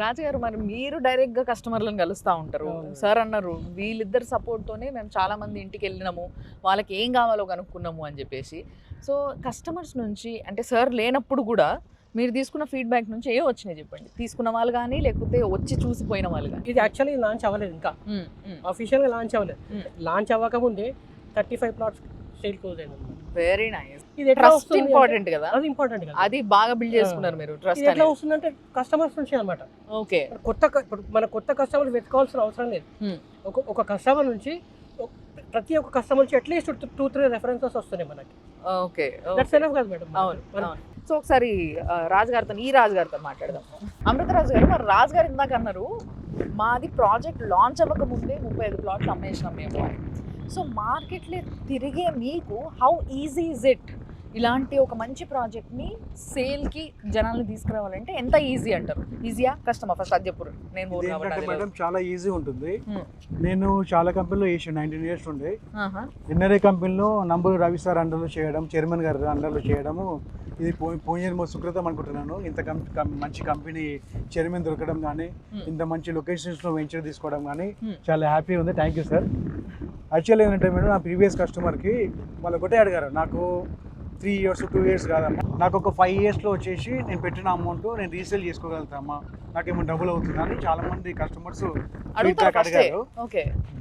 రాజుగారు మరి మీరు డైరెక్ట్ గా కస్టమర్లను కలుస్తూ ఉంటారు. సార్ అన్నారు వీళ్ళిద్దరు సపోర్ట్ తోనే మేము చాలా మంది ఇంటికి వెళ్ళినాము, వాళ్ళకి ఏం కావాలో కనుక్కున్నాము అని చెప్పేసి. సో కస్టమర్స్ నుంచి అంటే సార్ లేనప్పుడు కూడా మీరు తీసుకున్న ఫీడ్బ్యాక్ నుంచి ఏం వచ్చినాయి చెప్పండి. తీసుకున్న వాళ్ళు కానీ లేకపోతే వచ్చి చూసిపోయిన వాళ్ళు కానీ. ఇది యాక్చువల్లీ లాంచ్ అవ్వలేదు, ఇంకా అఫీషియల్గా లాంచ్ అవ్వలేదు. లాంచ్ అవ్వకముందే 35 ప్లాట్స్ సేల్ క్లోజ్ అయింది. Very nice. ఇది ట్రస్ట్ ఇంపార్టెంట్ కదా, అది ఇంపార్టెంట్ కదా, అది బాగా బిల్డ్ చేసుకున్నారు మీరు ట్రస్ట్. ఎట్లా వస్తుందంటే కస్టమర్స్ నుంచి అనమాట. ఓకే, మన కొత్త కస్టమర్ వెతుకోవాల్సిన అవసరం లేదు. ఒక కస్టమర్ నుంచి ప్రతి ఒక్క కస్టమర్ నుంచి అట్లీస్ట్ 2-3 రెఫరెన్సెస్ వస్తున్నాయి మనకి. ఓకే, దట్స్ ఎనఫ్ కదా మేడం. అవును. సో ఒకసారి రాజుగారితో రాజుగారితో మాట్లాడదాం. అమృతరాజు గారు, మరి రాజుగారు ఇందాక అన్నారు మాది ప్రాజెక్ట్ లాంచ్ అవ్వక ముందే 35 ప్లాట్లు అమ్మేసినాం మేము. సో మార్కెట్లో తిరిగే మీకు హౌ ఈజీ ఇస్ ఇట్ ఇలాంటి ఒక మంచి ప్రాజెక్ట్ని సేల్కి జనాల్ని తీసుకురావాలంటే ఎంత ఈజీ అంటారు? ఈజీయా కష్టమా? ఫస్ట్ అది చెప్పు. నేను మేడం చాలా ఈజీ ఉంటుంది. నేను చాలా కంపెనీలో చేసాను, 19 years ఉండే. ఎన్ఆర్ఐ కంపెనీలో నంబూరు రవి సార్ అండర్లో చేయడం, చైర్మన్ గారు అండర్లో చేయడము, ఇది పోయిన సుకృతం అనుకుంటున్నాను. ఇంత మంచి కంపెనీ చైర్మన్ దొరకడం కానీ, ఇంత మంచి లొకేషన్స్లో వెంచర్ తీసుకోవడం కానీ చాలా హ్యాపీ ఉంది. Thank you sir. యాక్చువల్లీ ఏంటంటే మేడం, నా ప్రీవియస్ కస్టమర్కి వాళ్ళు ఒకటే అడిగారు, నాకు 3 years 2 years కాదమ్మా, నాకు ఒక 5 yearsలో వచ్చేసి నేను పెట్టిన అమౌంట్ నేను రీసేల్ చేసుకోగలుగుతామా, నాకేమో డబుల్ అవుతుందని చాలా మంది కస్టమర్స్ ఫీడ్బ్యాక్ అడిగారు.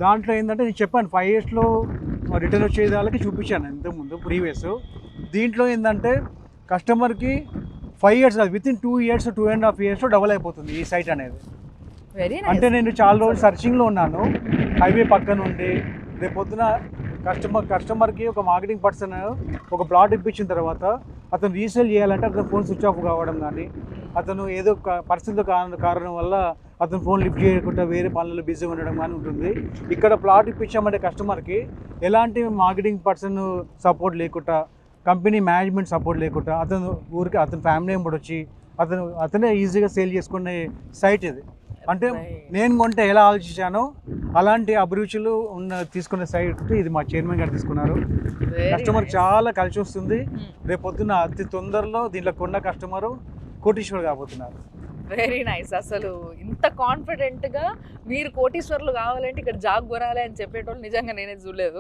దాంట్లో ఏంటంటే నేను చెప్పాను 5 yearsలో రిటర్న్ వచ్చేది వాళ్ళకి చూపించాను ఇంతకుముందు ప్రీవియస్. దీంట్లో ఏంటంటే కస్టమర్కి 5 years కాదు, విత్ ఇన్ 2 years 2.5 yearsలో డబుల్ అయిపోతుంది ఈ సైట్ అనేది. అంటే నేను చాలా రోజులు సర్చింగ్లో ఉన్నాను, హైవే పక్కన ఉండి రేపు పొద్దున కస్టమర్కి ఒక మార్కెటింగ్ పర్సన్ ఒక ప్లాట్ ఇప్పించిన తర్వాత అతను రీసేల్ చేయాలంటే అతను ఫోన్ స్విచ్ ఆఫ్ కావడం కానీ, అతను ఏదో పరిస్థితుల కారణం వల్ల అతను ఫోన్ లిఫ్ట్ చేయకుండా వేరే పనులలో బిజీగా ఉండడం కానీ ఉంటుంది. ఇక్కడ ప్లాట్ ఇప్పించామంటే కస్టమర్కి ఎలాంటి మార్కెటింగ్ పర్సన్ సపోర్ట్ లేకుండా, కంపెనీ మేనేజ్మెంట్ సపోర్ట్ లేకుండా, అతని ఫ్యామిలీ మెంబర్ వచ్చి అతనే ఈజీగా సేల్ చేసుకునే సైట్ ఇది. అంటే నేను కొంటే ఎలా ఆలోచించానో అలాంటి అభిరుచులు తీసుకునే సైట్ ఇది. మా చైర్మన్ గారు తీసుకున్నారు. కస్టమర్ చాలా కలిసి వస్తుంది. రేపు పొద్దున్న అతి తొందరలో దీంట్లో కొన్న కస్టమరు కోటీశ్వర్ కాబోతున్నారు. Very nice. అసలు ఇంత కాన్ఫిడెంట్గా మీరు కోటీశ్వర్లు కావాలంటే ఇక్కడ జాబ్ కొనాలి అని చెప్పేటోళ్ళు నిజంగా నేనే చూడలేదు.